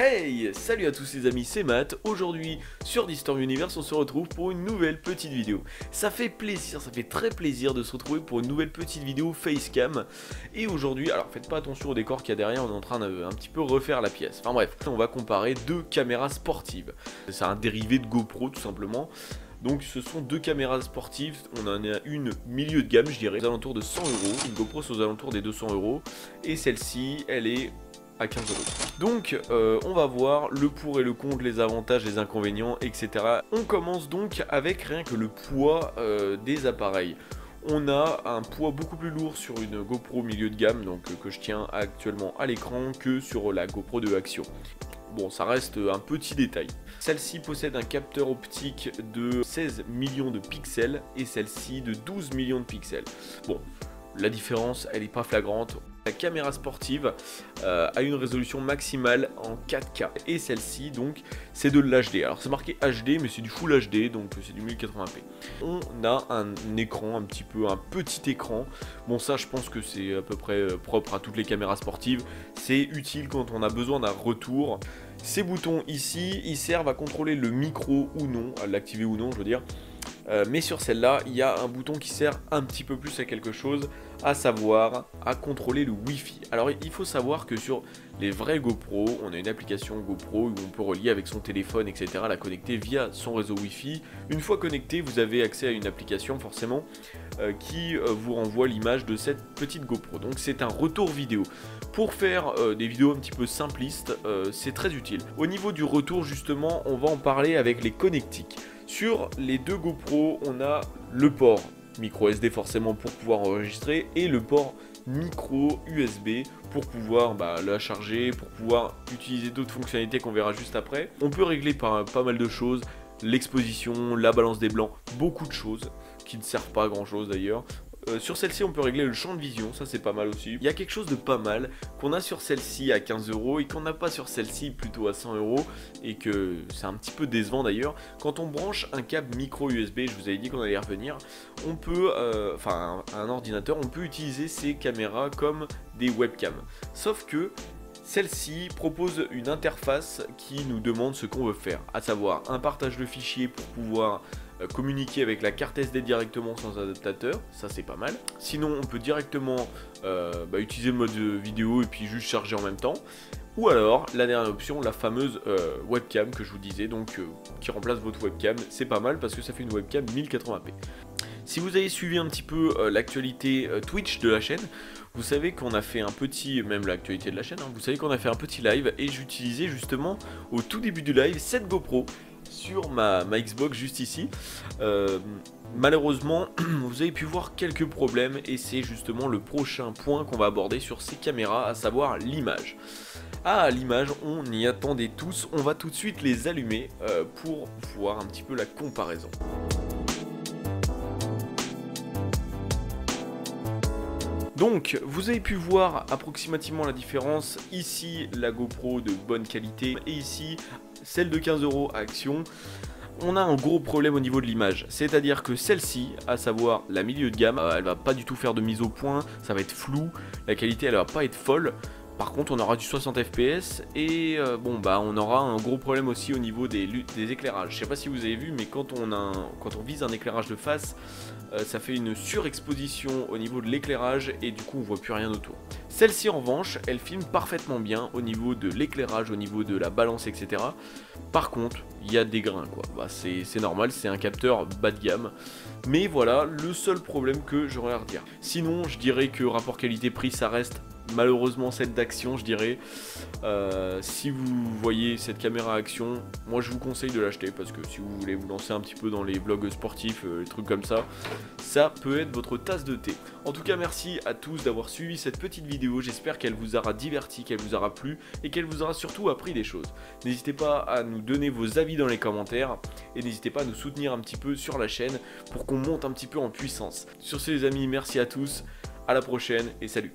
Hey, salut à tous les amis, c'est Matt. Aujourd'hui sur Distorted Universe, on se retrouve pour une nouvelle petite vidéo. Ça fait plaisir, ça fait très plaisir de se retrouver pour une nouvelle petite vidéo facecam. Et aujourd'hui, alors faites pas attention au décor qu'il y a derrière, on est en train de un petit peu refaire la pièce. Enfin bref, on va comparer deux caméras sportives. C'est un dérivé de GoPro tout simplement. Donc ce sont deux caméras sportives, on en a une milieu de gamme je dirais, aux alentours de 100 €, une GoPro c'est aux alentours des 200 €, et celle-ci elle est à 15 €. Donc on va voir le pour et le contre, les avantages, les inconvénients, etc. On commence donc avec rien que le poids des appareils. On a un poids beaucoup plus lourd sur une GoPro milieu de gamme, donc que je tiens actuellement à l'écran, que sur la GoPro de Action. Bon, ça reste un petit détail. Celle-ci possède un capteur optique de 16 millions de pixels et celle-ci de 12 millions de pixels. Bon, la différence, elle n'est pas flagrante. La caméra sportive a une résolution maximale en 4K et celle-ci donc c'est de l'HD. Alors c'est marqué HD mais c'est du Full HD donc c'est du 1080p. On a un écran un petit écran. Bon ça je pense que c'est à peu près propre à toutes les caméras sportives. C'est utile quand on a besoin d'un retour. Ces boutons ici ils servent à contrôler le micro ou non, à l'activer ou non je veux dire. Mais sur celle-là, il y a un bouton qui sert un petit peu plus à quelque chose, à savoir à contrôler le Wi-Fi. Alors il faut savoir que sur les vrais GoPro, on a une application GoPro où on peut relier avec son téléphone, etc., la connecter via son réseau Wi-Fi. Une fois connecté, vous avez accès à une application forcément qui vous renvoie l'image de cette petite GoPro. Donc c'est un retour vidéo. Pour faire des vidéos un petit peu simplistes, c'est très utile. Au niveau du retour justement, on va en parler avec les connectiques. Sur les deux GoPro, on a le port micro SD forcément pour pouvoir enregistrer et le port micro USB pour pouvoir la charger, pour pouvoir utiliser d'autres fonctionnalités qu'on verra juste après. On peut régler pas mal de choses, l'exposition, la balance des blancs, beaucoup de choses qui ne servent pas à grand chose d'ailleurs. Sur celle-ci on peut régler le champ de vision, ça c'est pas mal aussi. Il y a quelque chose de pas mal qu'on a sur celle-ci à 15 € et qu'on n'a pas sur celle-ci plutôt à 100 € et que c'est un petit peu décevant d'ailleurs. Quand on branche un câble micro USB, je vous avais dit qu'on allait y revenir, on peut, un ordinateur, on peut utiliser ces caméras comme des webcams. Sauf que celle-ci propose une interface qui nous demande ce qu'on veut faire, à savoir un partage de fichiers pour pouvoir communiquer avec la carte SD directement sans adaptateur, ça c'est pas mal. Sinon on peut directement utiliser le mode vidéo et puis juste charger en même temps. Ou alors la dernière option, la fameuse webcam que je vous disais, donc qui remplace votre webcam, c'est pas mal parce que ça fait une webcam 1080p. Si vous avez suivi un petit peu l'actualité Twitch de la chaîne, vous savez qu'on a fait un petit, même l'actualité de la chaîne, vous savez qu'on a fait un petit live et j'utilisais justement au tout début du live cette GoPro sur ma Xbox juste ici. Malheureusement, vous avez pu voir quelques problèmes et c'est justement le prochain point qu'on va aborder sur ces caméras, à savoir l'image. Ah, l'image, on y attendait tous, on va tout de suite les allumer pour voir un petit peu la comparaison. Donc, vous avez pu voir approximativement la différence, ici la GoPro de bonne qualité et ici celle de 15 € à Action. On a un gros problème au niveau de l'image, c'est-à-dire que celle-ci, à savoir la milieu de gamme, elle va pas du tout faire de mise au point, ça va être flou, la qualité elle va pas être folle. Par contre on aura du 60 fps et on aura un gros problème aussi au niveau des éclairages. Je sais pas si vous avez vu mais quand on vise un éclairage de face, ça fait une surexposition au niveau de l'éclairage et du coup on voit plus rien autour. Celle-ci en revanche, elle filme parfaitement bien au niveau de l'éclairage, au niveau de la balance, etc. Par contre, il y a des grains quoi. C'est normal, c'est un capteur bas de gamme. Mais voilà, le seul problème que j'aurais à redire. Sinon, je dirais que rapport qualité-prix, ça reste malheureusement celle d'Action, je dirais. Si vous voyez cette caméra Action, moi je vous conseille de l'acheter parce que si vous voulez vous lancer un petit peu dans les vlogs sportifs, les trucs comme ça, ça peut être votre tasse de thé. En tout cas, merci à tous d'avoir suivi cette petite vidéo. J'espère qu'elle vous aura diverti, qu'elle vous aura plu et qu'elle vous aura surtout appris des choses. N'hésitez pas à nous donner vos avis dans les commentaires et n'hésitez pas à nous soutenir un petit peu sur la chaîne pour qu'on monte un petit peu en puissance. Sur ce les amis, merci à tous, à la prochaine et salut.